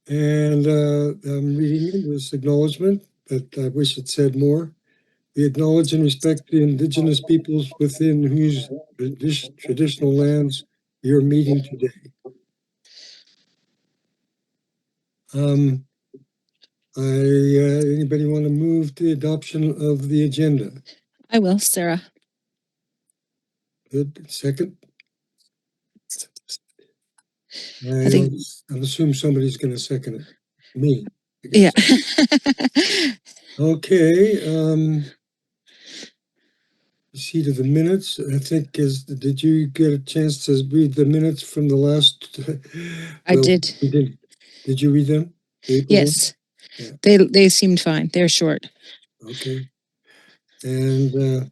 And I'm reading this acknowledgement, but I wish it said more. We acknowledge and respect the indigenous peoples within whose traditional lands you're meeting today. Anybody want to move the adoption of the agenda? I will, Sarah. Good. Second? I think. I'll assume somebody's going to second it. Me, I guess. Yeah. Okay. See to the minutes. I think did you get a chance to read the minutes from the last? I did. You did. Did you read them? Yes. Yeah. They seemed fine. They're short. Okay. And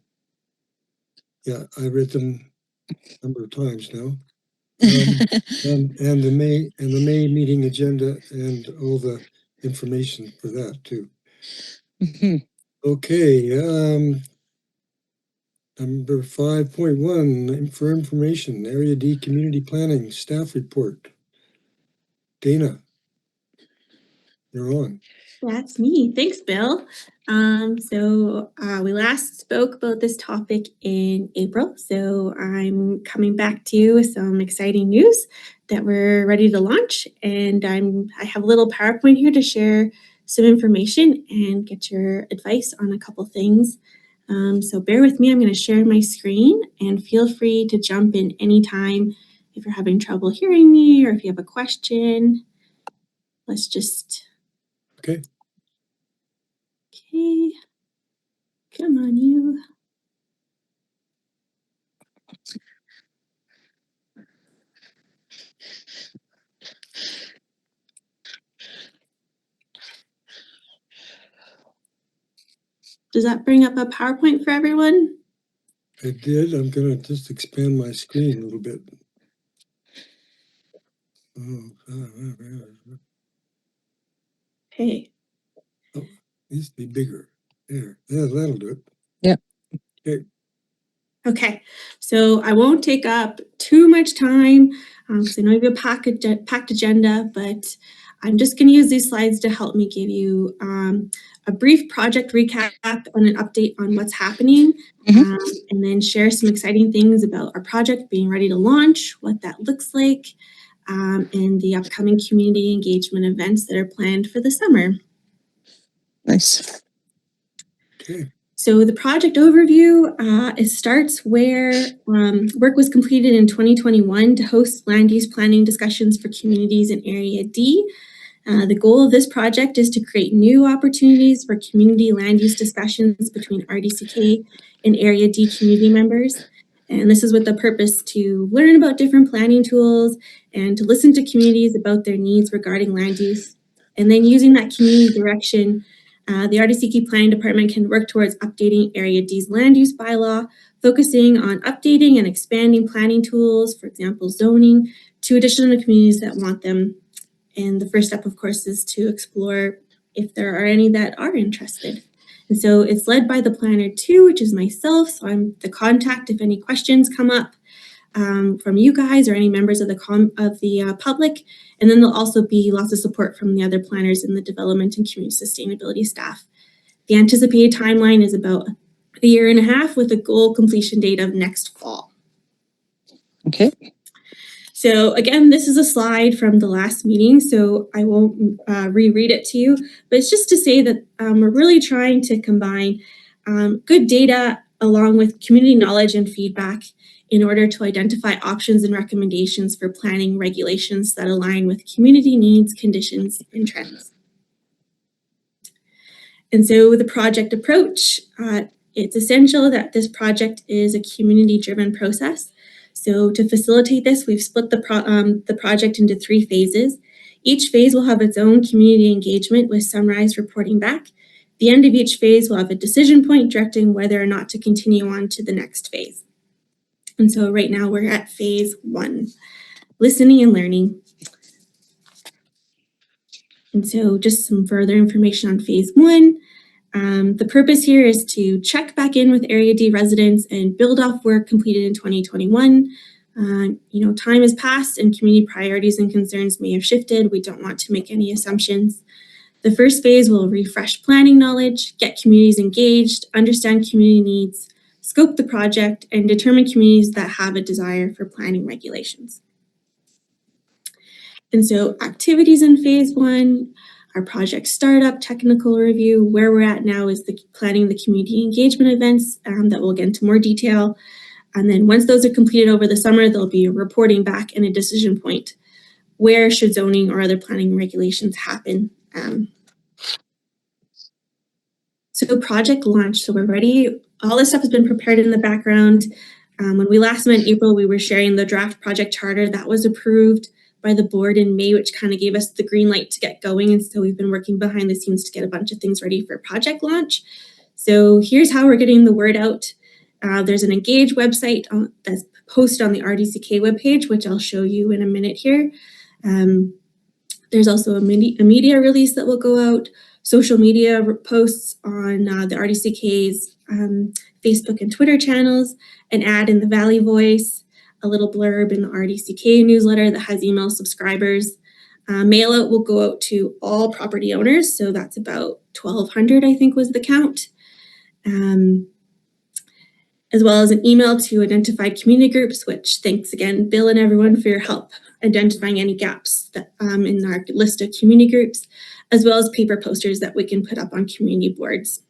yeah, I read them a number of times now. And the May meeting agenda and all the information for that too. Mm-hmm. Okay. Number 5.1 for information, Area D Community Planning Staff Report. Dana, you're on. That's me. Thanks, Bill. We last spoke about this topic in April, so I'm coming back to you with some exciting news that we're ready to launch, and I have a little PowerPoint here to share some information and get your advice on a couple things. So bear with me. I'm going to share my screen, and feel free to jump in anytime if you're having trouble hearing me or if you have a question. Let's just... Okay. Okay. Come on, you. Does that bring up a PowerPoint for everyone? It did. I'm going to just expand my screen a little bit. Hey. Oh, it needs to be bigger. There. Yeah, that'll do it. Yep. Okay. Okay. So I won't take up too much time because I know you have a packed agenda, but I'm just going to use these slides to help me give you a brief project recap and an update on what's happening, and then share some exciting things about our project being ready to launch, what that looks like, and the upcoming community engagement events that are planned for the summer. Nice. Okay. So the project overview, it starts where work was completed in 2021 to host land use planning discussions for communities in Area D. The goal of this project is to create new opportunities for community land use discussions between RDCK and Area D community members. And this is with the purpose to learn about different planning tools and to listen to communities about their needs regarding land use. And then using that community direction, the RDCK Planning Department can work towards updating Area D's land use bylaw, focusing on updating and expanding planning tools, for example, zoning, to additional communities that want them. And the first step, of course, is to explore if there are any that are interested. And so it's led by the planner too, which is myself. So I'm the contact if any questions come up from you guys or any members of the public. And then there'll also be lots of support from the other planners in the development and community sustainability staff. The anticipated timeline is about a year and a half with a goal completion date of next fall. Okay. So again, this is a slide from the last meeting, so I won't reread it to you, but it's just to say that we're really trying to combine good data along with community knowledge and feedback in order to identify options and recommendations for planning regulations that align with community needs, conditions, and trends. And so with the project approach, it's essential that this project is a community-driven process. So to facilitate this, we've split the project into 3 phases. Each phase will have its own community engagement with summarized reporting back. The end of each phase will have a decision point directing whether or not to continue on to the next phase. And so right now we're at phase 1, listening and learning. And so just some further information on phase 1. The purpose here is to check back in with Area D residents and build off work completed in 2021. Time has passed and community priorities and concerns may have shifted. We don't want to make any assumptions. The first phase will refresh planning knowledge, get communities engaged, understand community needs, scope the project, and determine communities that have a desire for planning regulations. And so activities in phase one, our project startup, technical review. Where we're at now is planning the community engagement events that we'll get into more detail. And then once those are completed over the summer, there'll be a reporting back and a decision point. Where should zoning or other planning regulations happen? So project launch. So we're ready. All this stuff has been prepared in the background. When we last met in April, we were sharing the draft project charter that was approved by the board in May, which kind of gave us the green light to get going. And so we've been working behind the scenes to get a bunch of things ready for project launch. So here's how we're getting the word out. There's an Engage website that's posted on the RDCK webpage, which I'll show you in a minute here. There's also a media release that will go out, social media posts on the RDCK's Facebook and Twitter channels, an ad in the Valley Voice, a little blurb in the RDCK newsletter that has email subscribers. Mail out will go out to all property owners, so that's about 1,200, I think was the count. As well as an email to identified community groups, which thanks again, Bill and everyone for your help identifying any gaps that, in our list of community groups, as well as paper posters that we can put up on community boards.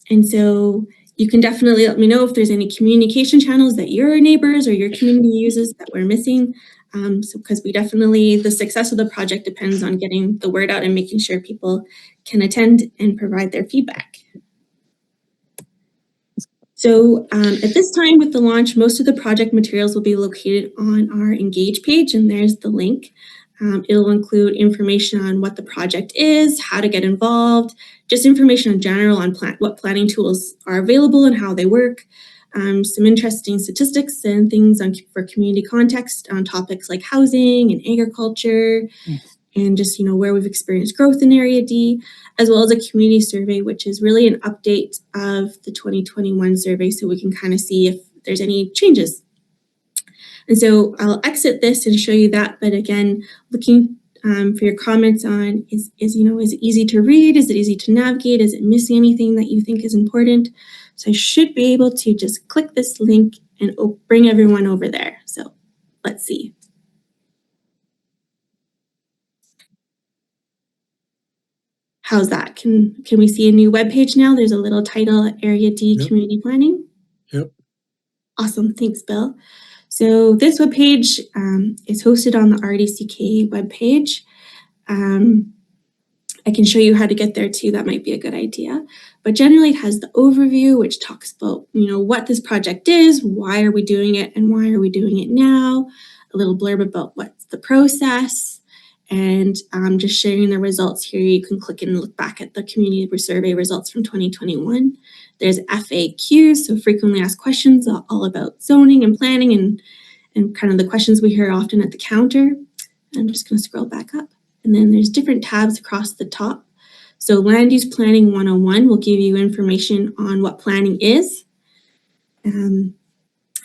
And so you can definitely let me know if there's any communication channels that your neighbors or your community uses that we're missing. Because the success of the project depends on getting the word out and making sure people can attend and provide their feedback. So at this time with the launch, most of the project materials will be located on our Engage page, and there's the link. It'll include information on what the project is, how to get involved, just information in general on what planning tools are available and how they work, some interesting statistics and things for community context on topics like housing and agriculture, and just where we've experienced growth in Area D, as well as a community survey, which is really an update of the 2021 survey, so we can kind of see if there's any changes. And so I'll exit this and show you that. But again, looking for your comments on is it easy to read? Is it easy to navigate? Is it missing anything that you think is important? So I should be able to just click this link and bring everyone over there. So let's see. How's that? Can we see a new web page now? There's a little title, Area D Community Planning. Yep. Awesome. Thanks, Bill. So this webpage is hosted on the RDCK webpage. I can show you how to get there too. That might be a good idea. But generally it has the overview, which talks about, what this project is, why are we doing it, and why are we doing it now? A little blurb about what's the process, and just sharing the results here. You can click and look back at the community survey results from 2021. There's FAQs, so frequently asked questions, all about zoning and planning and kind of the questions we hear often at the counter. I'm just going to scroll back up. And then there's different tabs across the top. So Land Use Planning 101 will give you information on what planning is and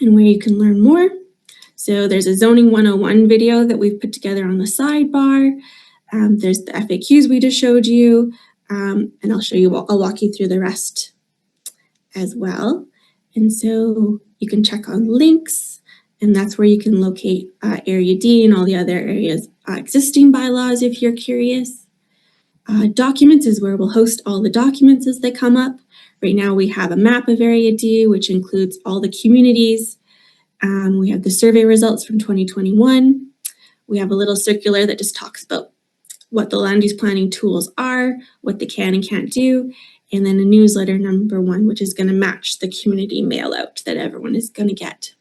where you can learn more. So there's a Zoning 101 video that we've put together on the sidebar. There's the FAQs we just showed you, and I'll walk you through the rest as well. And so you can check on links, and that's where you can locate Area D and all the other areas, existing bylaws if you're curious. Documents is where we'll host all the documents as they come up. Right now we have a map of Area D, which includes all the communities. We have the survey results from 2021. We have a little circular that just talks about what the land use planning tools are, what they can and can't do, and then a newsletter number 1, which is going to match the community mail out that everyone is going to get.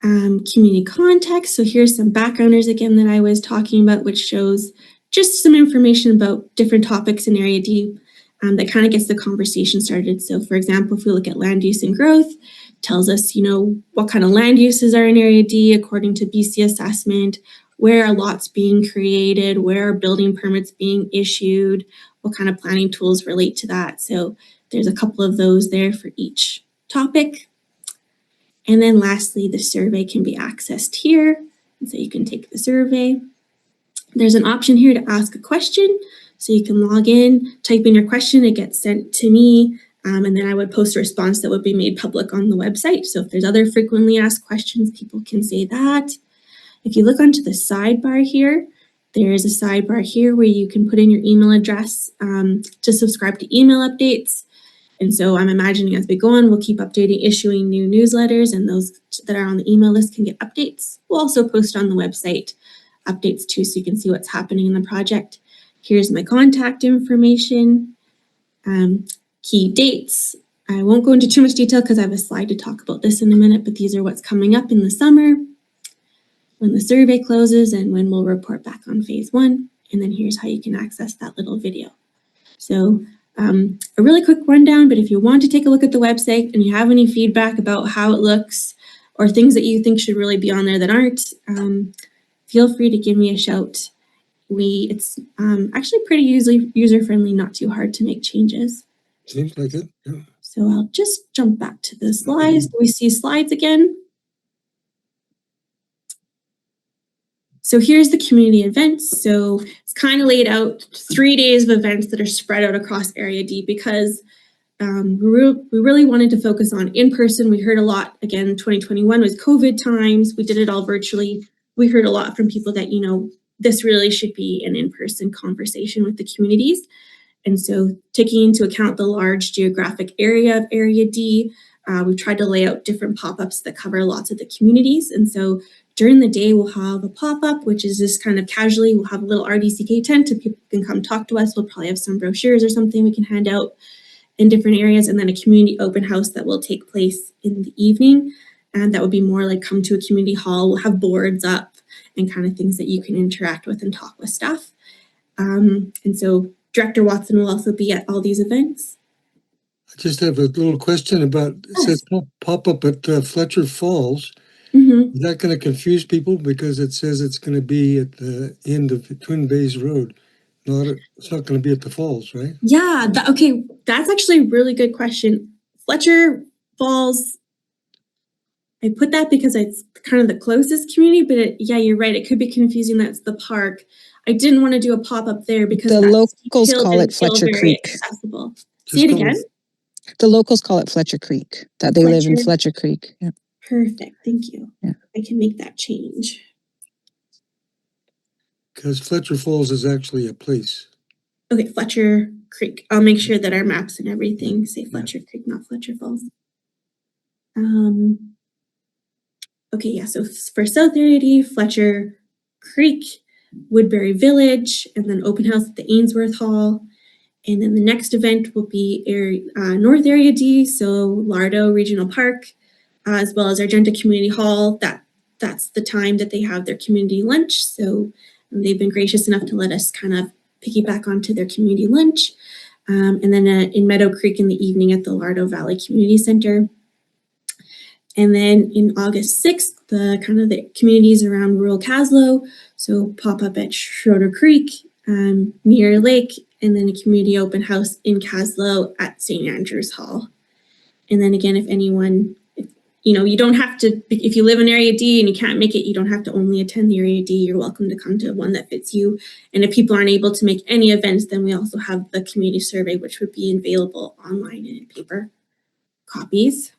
Community context. So here's some backgrounders again that I was talking about, which shows just some information about different topics in Area D that kind of gets the conversation started. So for example, if we look at land use and growth, tells us, what kind of land uses are in Area D according to BC assessment, where are lots being created, where are building permits being issued, what kind of planning tools relate to that. So there's a couple of those there for each topic. And then lastly, the survey can be accessed here. And so you can take the survey. There's an option here to ask a question. So you can log in, type in your question, it gets sent to me, and then I would post a response that would be made public on the website. So if there's other frequently asked questions, people can say that. If you look onto the sidebar here, there's a sidebar here where you can put in your email address to subscribe to email updates. And so I'm imagining as we go on, we'll keep updating, issuing new newsletters, and those that are on the email list can get updates. We'll also post on the website updates too, so you can see what's happening in the project. Here's my contact information, key dates. I won't go into too much detail because I have a slide to talk about this in a minute, but these are what's coming up in the summer, when the survey closes, and when we'll report back on phase 1. And then here's how you can access that little video. So a really quick rundown, but if you want to take a look at the website and you have any feedback about how it looks or things that you think should really be on there that aren't, feel free to give me a shout. It's actually pretty user-friendly, not too hard to make changes. Seems like it, yeah. So I'll just jump back to the slides. Do we see slides again? So here's the community events. So it's kind of laid out 3 days of events that are spread out across Area D because we really wanted to focus on in-person. We heard a lot, again, 2021 was COVID times. We did it all virtually. We heard a lot from people that, this really should be an in-person conversation with the communities. And so taking into account the large geographic area of Area D, we've tried to lay out different pop-ups that cover lots of the communities. And so during the day, we'll have a pop-up, which is just kind of casually, we'll have a little RDCK tent and people can come talk to us. We'll probably have some brochures or something we can hand out in different areas, and then a community open house that will take place in the evening. And that would be more like come to a community hall. We'll have boards up and kind of things that you can interact with and talk with staff. And so Director Watson will also be at all these events. I just have a little question about, it says pop up at Fletcher Falls. Mm-hmm. Is that going to confuse people because it says it's going to be at the end of Twin Bays Road? It's not going to be at the falls, right? Yeah, okay, that's actually a really good question. Fletcher Falls, I put that because it's kind of the closest community, but yeah, you're right. It could be confusing. That's the park. I didn't want to do a pop-up there because the locals call it Fletcher Creek. Accessible. Just See it again? The locals call it Fletcher Creek, that they live in Fletcher Creek. Yeah. Perfect, thank you. Yeah. I can make that change. Because Fletcher Falls is actually a place. Okay, Fletcher Creek. I'll make sure that our maps and everything say Fletcher Creek, not Fletcher Falls. Okay, yeah, so for South Area D, Fletcher Creek, Woodbury Village, and then open house at the Ainsworth Hall. And then the next event will be North Area D, so Lardo Regional Park, as well as Argenta Community Hall. That's the time that they have their community lunch. So they've been gracious enough to let us kind of piggyback onto their community lunch. And then in Meadow Creek in the evening at the Lardo Valley Community Center. And then in August 6th, the communities around rural Caslow, so pop up at Schroeder Creek, Mirror Lake, and then a community open house in Caslow at St. Andrews Hall. And then again, if anyone, you don't have to, if you live in Area D and you can't make it, you don't have to only attend the Area D. You're welcome to come to one that fits you. And if people aren't able to make any events, then we also have the community survey, which would be available online and in paper copies.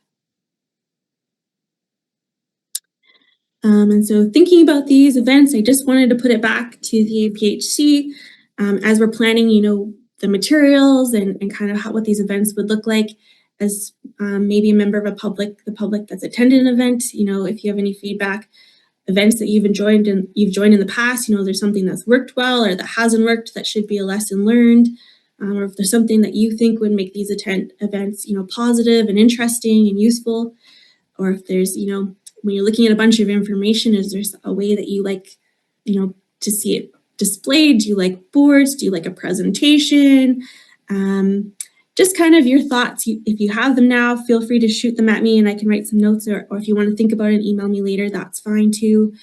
And so thinking about these events, I just wanted to put it back to the APHC as we're planning, the materials and kind of what these events would look like. As maybe a member of the public that's attended an event, if you have any feedback, events that you've joined in the past, there's something that's worked well or that hasn't worked that should be a lesson learned, or if there's something that you think would make these events, positive and interesting and useful, or if there's, when you're looking at a bunch of information, is there a way that you like, to see it displayed? Do you like boards? Do you like a presentation? Just kind of your thoughts. If you have them now, feel free to shoot them at me and I can write some notes, or if you want to think about it and email me later, that's fine too.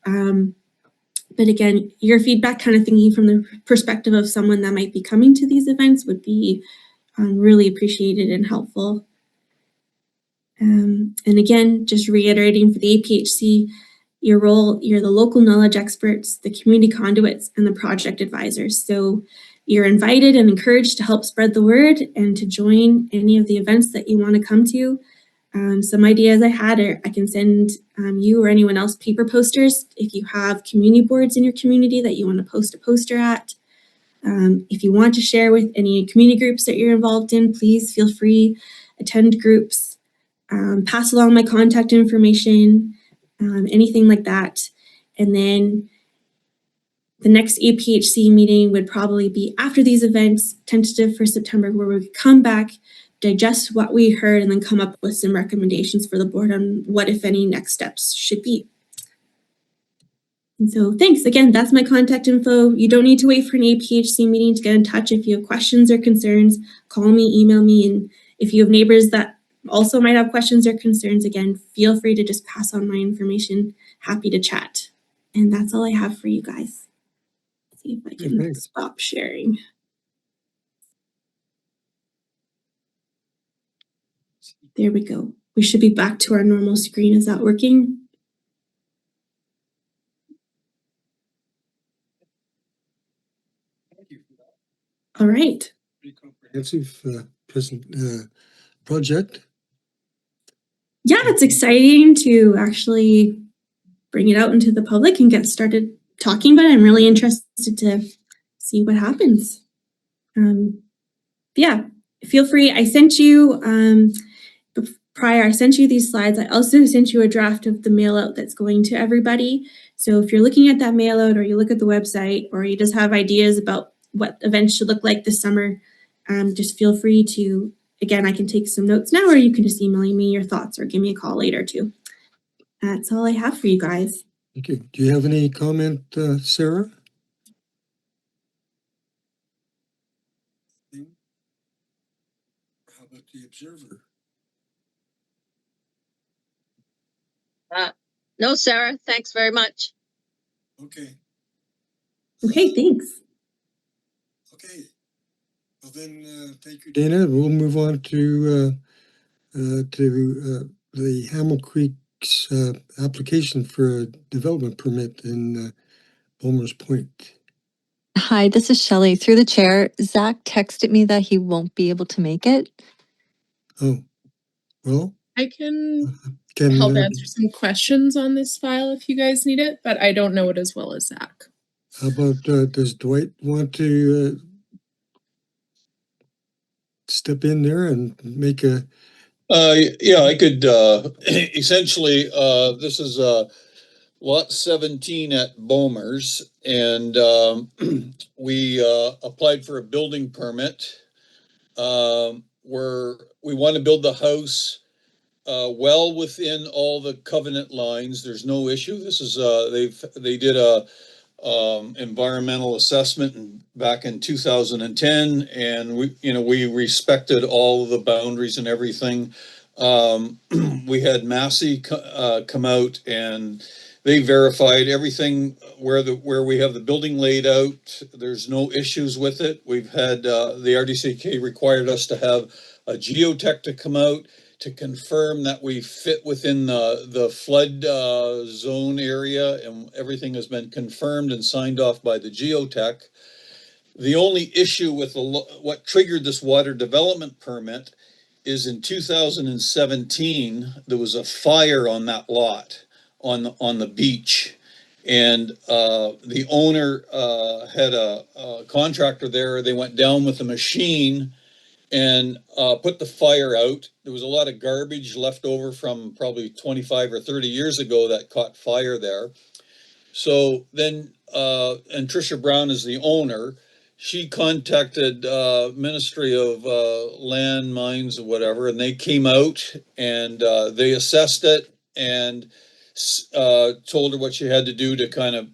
But again, your feedback, kind of thinking from the perspective of someone that might be coming to these events, would be really appreciated and helpful. And again, just reiterating for the APHC, your role, you're the local knowledge experts, the community conduits, and the project advisors. So you're invited and encouraged to help spread the word and to join any of the events that you want to come to. Some ideas I had are I can send you or anyone else paper posters if you have community boards in your community that you want to post a poster at. If you want to share with any community groups that you're involved in, please feel free, attend groups, pass along my contact information, anything like that. And then the next APHC meeting would probably be after these events, tentative for September, where we could come back, digest what we heard, and then come up with some recommendations for the board on what, if any, next steps should be. And so thanks. Again, that's my contact info. You don't need to wait for an APHC meeting to get in touch. If you have questions or concerns, call me, email me. And if you have neighbors that also might have questions or concerns, again, feel free to just pass on my information. Happy to chat. And that's all I have for you guys. See if I can stop sharing. There we go. We should be back to our normal screen. Is that working? All right. Pretty comprehensive project. Yeah, it's exciting to actually bring it out into the public and get started talking about it. I'm really interested to see what happens. Yeah, feel free. I sent you I sent you these slides. I also sent you a draft of the mail out that's going to everybody. So if you're looking at that mail out, or you look at the website, or you just have ideas about what events should look like this summer, just feel free to, again, I can take some notes now, or you can just email me your thoughts or give me a call later too. That's all I have for you guys. Thank you. Do you have any comment, Sarah? How about the observer? No, Sarah, thanks very much. Okay. Okay, thanks. Okay. Well then, thank you, Dana. We'll move on to the Hamel Creek's application for a development permit in Bulmers Point. Hi, this is Shelley. Through the chair, Zach texted me that he won't be able to make it. Oh, well, I can can help answer some questions on this file if you guys need it, but I don't know it as well as Zach. how about does Dwight want to step in there and make a? Yeah, I could essentially this is lot 17 at Bomers, and we applied for a building permit where we want to build the house well within all the covenant lines. There's no issue. This is they did a environmental assessment back in 2010, and we respected all of the boundaries and everything. We had Massey come out, and they verified everything where we have the building laid out. There's no issues with it. We've had the RDCK required us to have a geotech to come out to confirm that we fit within the flood zone area, and everything has been confirmed and signed off by the geotech. The only issue with what triggered this water development permit is in 2017, there was a fire on that lot on the beach. And the owner had a contractor there. They went down with a machine and put the fire out. There was a lot of garbage left over from probably 25 or 30 years ago that caught fire there. So then, and Tricia Brown is the owner, she contacted Ministry of Land, Mines, or whatever, and they came out and they assessed it and told her what she had to do to kind of,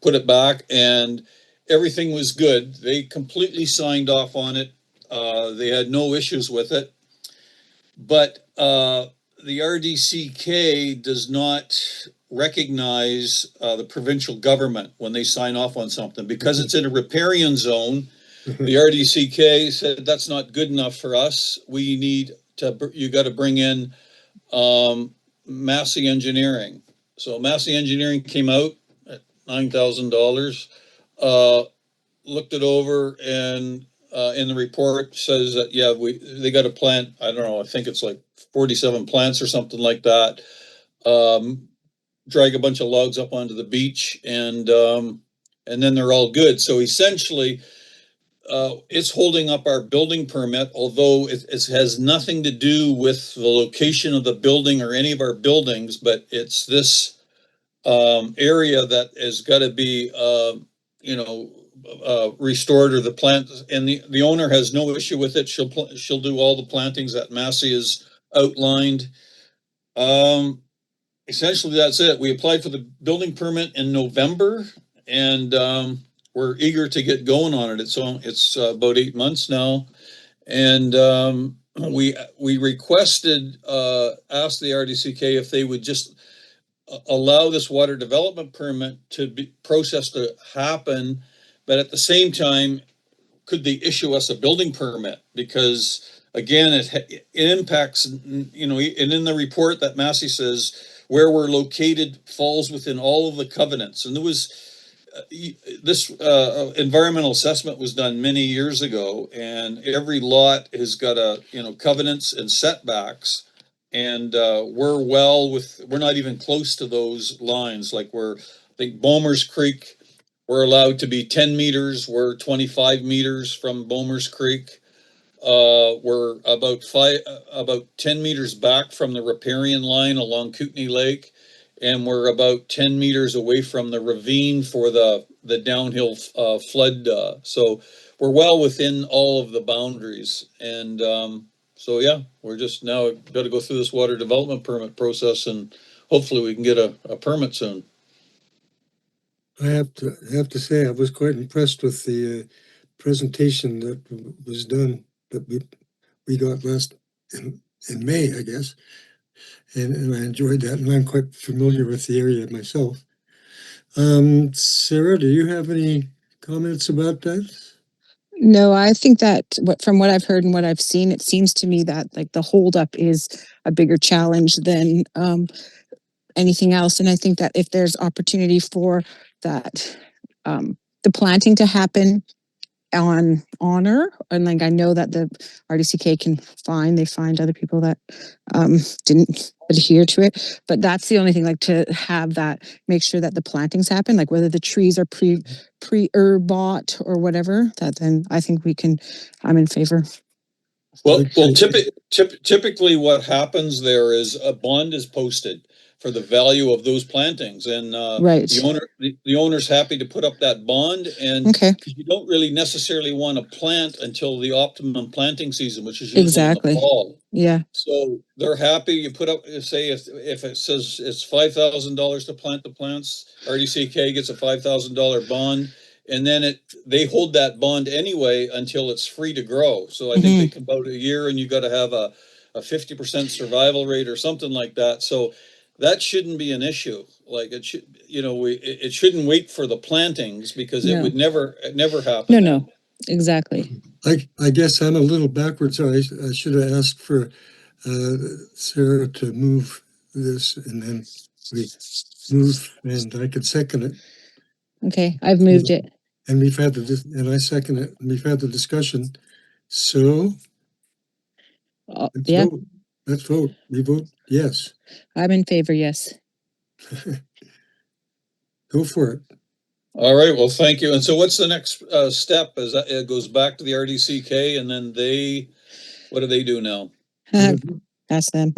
put it back, and everything was good. They completely signed off on it. They had no issues with it. But the RDCK does not recognize the provincial government when they sign off on something, because it's in a riparian zone. The RDCK said that's not good enough for us. We need to, you got to bring in Massey Engineering. So Massey Engineering came out at $9,000, looked it over, and in the report says that, yeah, they got to plant, I don't know, I think it's like 47 plants or something like that. Drag a bunch of logs up onto the beach, and then they're all good. So essentially, it's holding up our building permit, although it has nothing to do with the location of the building or any of our buildings, but it's this area that has got to be, restored, or the plant, and the owner has no issue with it. She'll do all the plantings that Massey has outlined. Essentially, that's it. We applied for the building permit in November, and we're eager to get going on it. It's about 8 months now, and we requested, asked the RDCK if they would just allow this water development permit to be processed to happen, but at the same time, could they issue us a building permit? Because again, it impacts, and in the report that Massey says where we're located falls within all of the covenants. And there was this environmental assessment was done many years ago, and every lot has got covenants and setbacks. And we're not even close to those lines. Like I think Bomers Creek, we're allowed to be 10 meters. We're 25 meters from Bomers Creek. We're about 10 meters back from the riparian line along Kootenay Lake, and we're about 10 meters away from the ravine for the downhill flood. So we're well within all of the boundaries, and so yeah, we're just now got to go through this water development permit process, and hopefully we can get a permit soon. I have to say I was quite impressed with the presentation that was done that we got last in May, I guess, and I enjoyed that, and I'm quite familiar with the area myself. Sarah, do you have any comments about that? No, I think that from what I've heard and what I've seen, it seems to me that like the holdup is a bigger challenge than anything else. And I think that if there's opportunity for that, the planting to happen on honor, and like I know that the RDCK can find other people that didn't adhere to it, but that's the only thing, like to have that, make sure that the plantings happen, like whether the trees are bought or whatever, that then I think I'm in favor. Well, typically what happens there is a bond is posted for the value of those plantings, and Right. the owner's happy to put up that bond, and Okay. you don't really necessarily want to plant until the optimum planting season, which is usually Exactly. in the fall. Yeah. So they're happy. You put up, say, if it says it's $5,000 to plant the plants, RDCK gets a $5,000 bond, and then they hold that bond anyway until it's free to grow. So I think they come out a year, and you got to have a 50% survival rate or something like that. So that shouldn't be an issue. Like it should, it shouldn't wait for the plantings, because it would never happen. No, exactly. I guess I'm a little backwards. I should have asked for Sarah to move this, and then we move, and I could second it. Okay, I've moved it. And and I second it, and we've had the discussion. So Yeah, let's vote. We vote yes. I'm in favor. Yes. Go for it. All right, well, thank you. And so what's the next step? Is that it goes back to the RDCK, and then what do they do now? Ask them.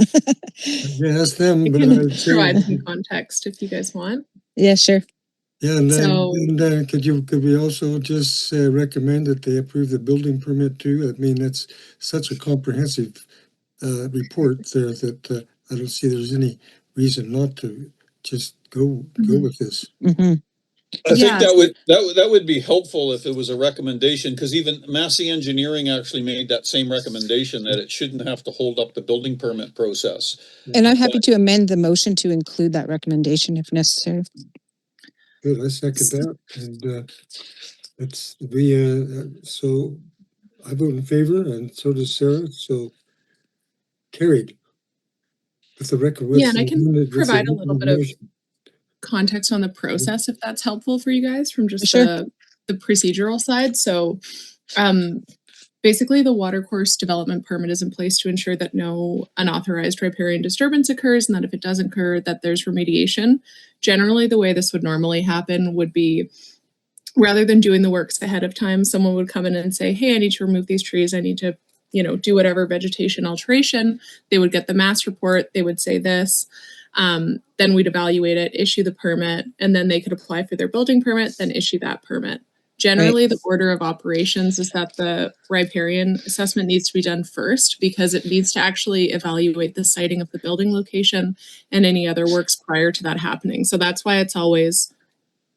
Yeah, ask them, I but can I'd say, provide some context if you guys want. Yeah, sure. yeah, and So- then could we also just recommend that they approve the building permit too? I mean, that's such a comprehensive report there that I don't see there's any reason not to just go with this. Mm-hmm. I think that would be helpful if it was a recommendation, because even Massey Engineering actually made that same recommendation, that it shouldn't have to hold up the building permit process. And I'm happy to amend the motion to include that recommendation if necessary. Good, I second that. And So I vote in favor and so does Sarah, so carried. With the record. Yeah, and I can provide a little bit of motion. context on the process if that's helpful for you guys from just Sure. the procedural side. So basically the watercourse development permit is in place to ensure that no unauthorized riparian disturbance occurs, and that if it does occur, that there's remediation. Generally, the way this would normally happen would be, rather than doing the works ahead of time, someone would come in and say, hey, I need to remove these trees, I need to do whatever vegetation alteration. They would get the mass report, they would say this, then we'd evaluate it, issue the permit, and then they could apply for their building permit, then issue that permit. Generally, the order of operations is that the riparian assessment needs to be done first, because it needs to actually evaluate the siting of the building location and any other works prior to that happening. So that's why it's always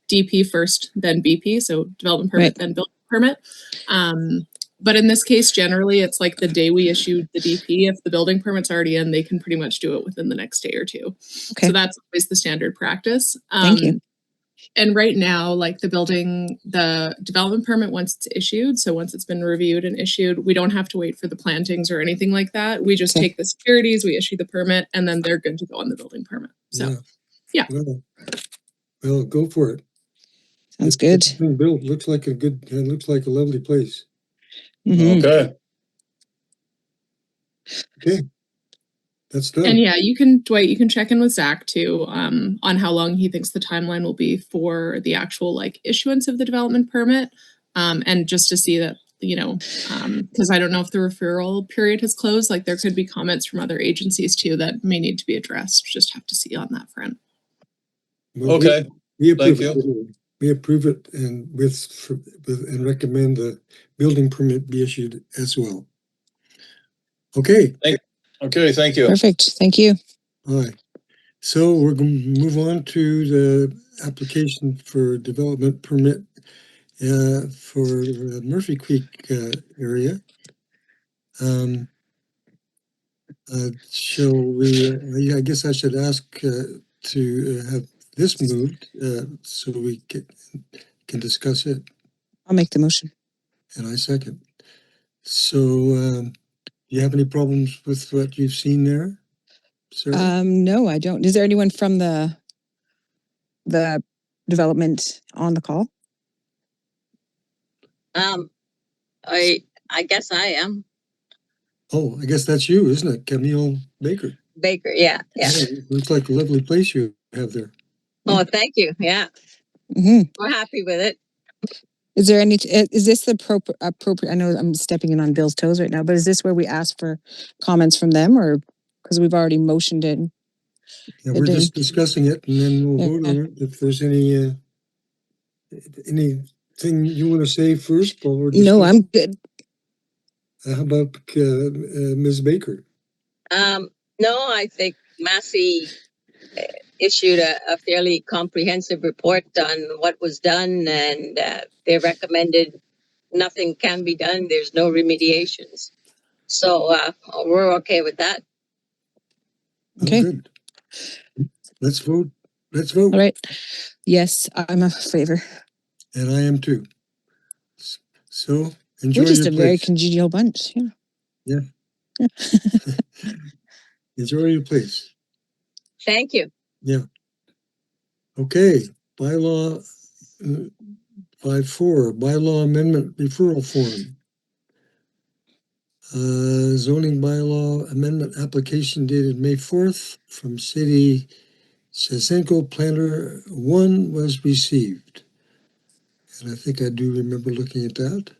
DP first, then BP, so development permit, then building permit. But in this case, generally, it's like the day we issued the DP, if the building permit's already in, they can pretty much do it within the next day or two. Okay. So that's always the standard practice. Thank you. And right now, like the development permit, once it's issued, so once it's been reviewed and issued, we don't have to wait for the plantings or anything like that. We just take the securities, we issue the permit, and then they're good to go on the building permit. So, yeah. Well, go for it. Sounds good. It's been built. Looks like a lovely place. Mhm. Okay. Okay. That's done. And yeah, Dwight, you can check in with Zach too, on how long he thinks the timeline will be for the actual like issuance of the development permit. And just to see that, because I don't know if the referral period has closed, like there could be comments from other agencies too that may need to be addressed. Just have to see on that front. Well, Okay. We approve Thank it. We approve it and and recommend the building permit be issued as well. Okay. Okay, thank you. Perfect. Thank you. All right. So we're going to move on to the application for development permit for the Murphy Creek area. Shall we, I guess I should ask to have this moved so we can discuss it. I'll make the motion. And I second. So do you have any problems with what you've seen there, Sarah? No, I don't. Is there anyone from the development on the call? I guess I am. Oh, I guess that's you, isn't it? Camille Baker. Baker, yeah. Looks like a lovely place you have there. Oh, thank you. Yeah. Mm-hmm. We're happy with it. Is there any, is this the appropriate, I know I'm stepping in on Bill's toes right now, but is this where we ask for comments from them, or because we've already motioned it? Yeah, we're just discussing it and then we'll vote on it. If there's anything you want to say first while we're discussing? No, I'm good. How about Ms. Baker? No, I think Massey issued a fairly comprehensive report on what was done, and they recommended nothing can be done. There's no remediations. So we're okay with that. Okay. Oh, good. Let's vote. Let's vote. All right. Yes, I'm a favor. And I am too. So enjoy We're just your a very place. congenial bunch. Yeah. Enjoy your place. Thank you. Yeah. Okay. Bylaw 54, bylaw amendment referral form. Zoning bylaw amendment application dated May 4th from City Chesenko Planner 1 was received. And I think I do remember looking at that.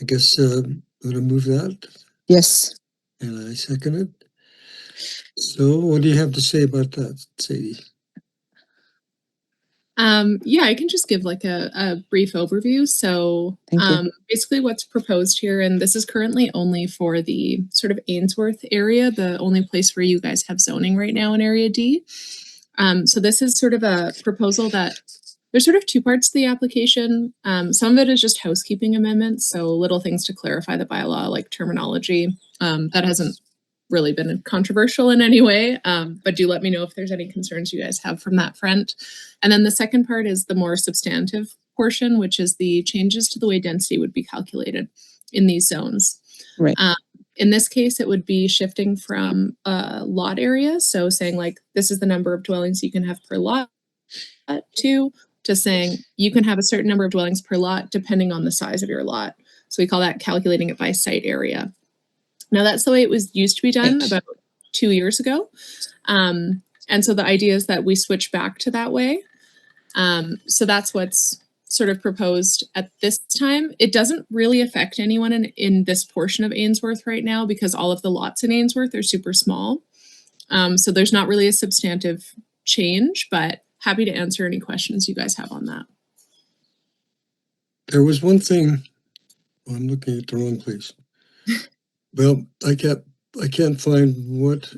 I guess I'm going to move that. Yes. And I second it. So what do you have to say about that, Sadie? Yeah, I can just give like a brief overview. So basically what's proposed here, and this is currently only for the sort of Ainsworth area, the only place where you guys have zoning right now in Area D. So this is sort of a proposal that there's sort of two parts to the application. Some of it is just housekeeping amendments, so little things to clarify the bylaw, like terminology. That hasn't really been controversial in any way. But do let me know if there's any concerns you guys have from that front. And then the second part is the more substantive portion, which is the changes to the way density would be calculated in these zones. Right. In this case, it would be shifting from lot area, so saying like this is the number of dwellings you can have per lot, to saying you can have a certain number of dwellings per lot depending on the size of your lot. So we call that calculating it by site area. Now that's the way it was used to be done about 2 years ago. And so the idea is that we switch back to that way. So that's what's sort of proposed at this time. It doesn't really affect anyone in this portion of Ainsworth right now because all of the lots in Ainsworth are super small. So there's not really a substantive change, but happy to answer any questions you guys have on that. There was one thing, well, I'm looking at the wrong place. Well, I can't find what,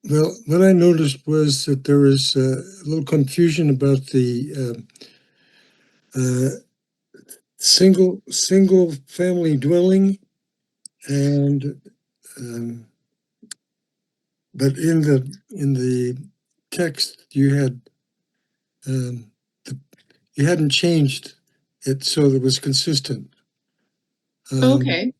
well, what I noticed was that there was a little confusion about the single family dwelling and but in the text you had you hadn't changed it so that it was consistent. Okay.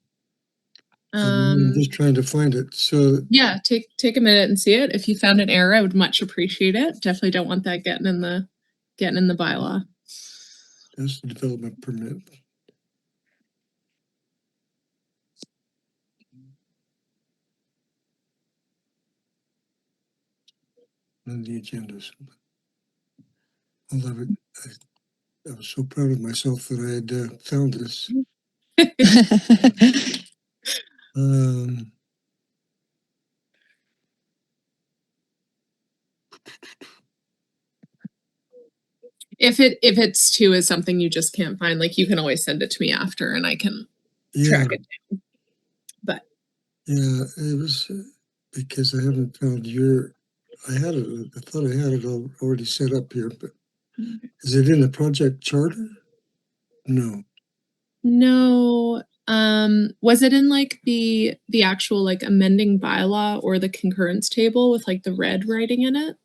I'm just trying to find it. So Yeah, take a minute and see it. If you found an error, I would much appreciate it. Definitely don't want that getting in the bylaw. that's the development permit. And the agendas. I love it. I was so proud of myself that I had found this. If it's two is something you just can't find, like you can always send it to me after and I can track it down. But yeah, it was because I haven't found your. I had it. I thought I had it already set up here, but is it in the project charter? No. no, was it in like the actual like amending bylaw or the concurrence table with like the red writing in it?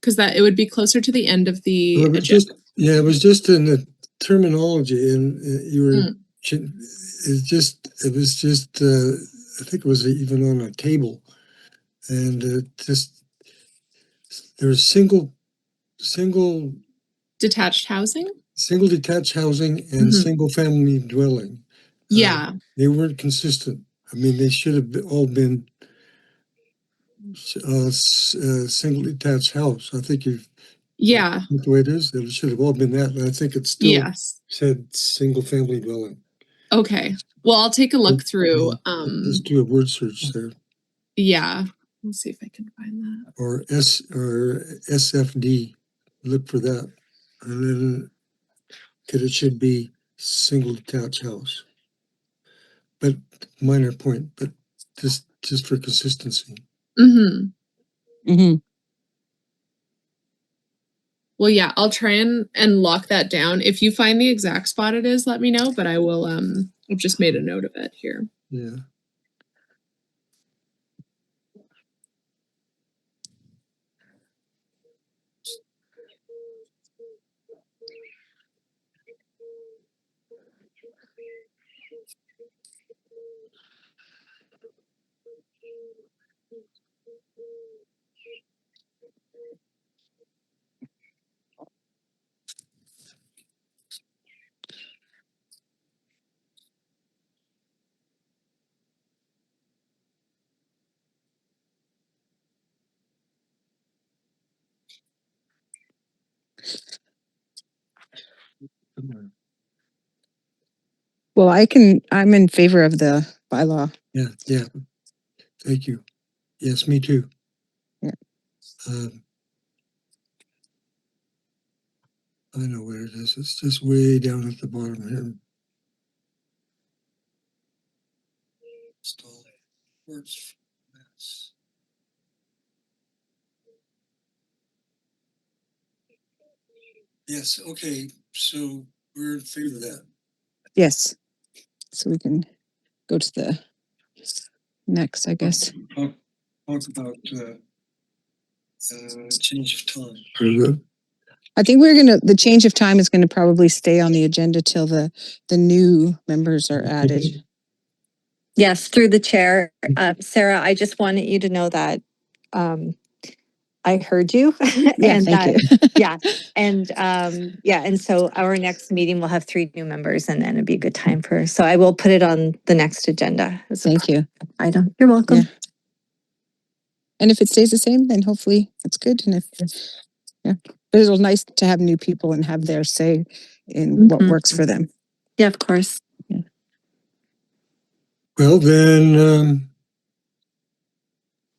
Because that it would be closer to the end of the Well, it was agenda. it was just in the terminology, and you were. It was just. I think it was even on a table, and just there was single Detached housing? single detached housing and Mhm. single family dwelling. Yeah. They weren't consistent. I mean, they should have all been single detached house. I think Yeah. the way it is, it should have all been that. And I think it still Yes. said single family dwelling. Okay. Well, I'll take a look through. Let's do a word search there. Yeah. Let's see if I can find that. Or SFD. Look for that. And then it should be single detached house. But minor point, but just for consistency. Mm-hmm. Mm-hmm. Well, yeah, I'll try and lock that down. If you find the exact spot it is, let me know, but I will I've just made a note of it here. Yeah. Well, I'm in favor of the bylaw. Yeah. Thank you. Yes, me too. Yeah. I know where it is. It's just way down at the bottom here. Install words. Yes, okay. So we're in favor of that. Yes. So we can go to the next, I guess. Talk about change of time. Very good. I think the change of time is gonna probably stay on the agenda till the new members are added. Yes, through the chair. Sarah, I just wanted you to know that I heard you. Yeah, and thank you. yeah. And and so our next meeting will have 3 new members and then it'd be a good time so I will put it on the next agenda. Thank you. Item. You're welcome. Yeah. And if it stays the same, then hopefully it's good. And but it's nice to have new people and have their say in what works for them. Yeah, of course. Well, then,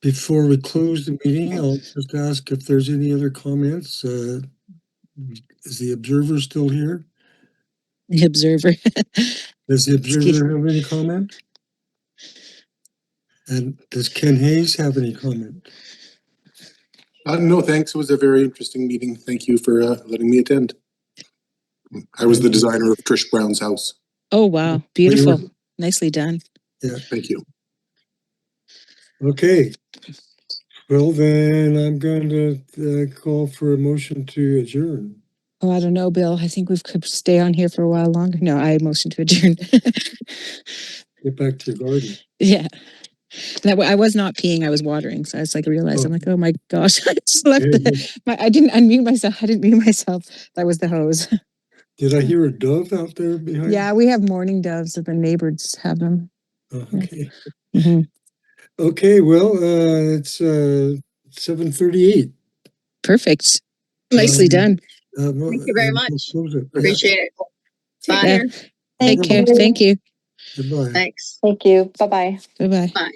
before we close the meeting, I'll just ask if there's any other comments. Is the observer still here? The observer. Does the observer have any comment? And does Ken Hayes have any comment? No, thanks. It was a very interesting meeting. Thank you for letting me attend. I was the designer of Trish Brown's house. Oh, wow. Beautiful. Nicely done. Yeah. Thank you. Okay. Well, then I'm going to call for a motion to adjourn. Oh, I don't know, Bill. I think we could stay on here for a while longer. No, I motion to adjourn. Get back to your garden. Yeah. I was not peeing, I was watering. So I was like, realized, I'm like, oh my gosh, I just left I didn't unmute myself. I didn't mute myself. That was the hose. Did I hear a dove out there behind? Yeah, we have mourning doves. The neighbors have them. Oh, okay. Mm-hmm. Okay, well, it's 7:38. Perfect. Nicely done. Thank you very much. Appreciate Appreciate it. Take Bye. care. Take care. Thank you. Goodbye. Thanks. Thank you. Bye-bye. Bye-bye. Bye.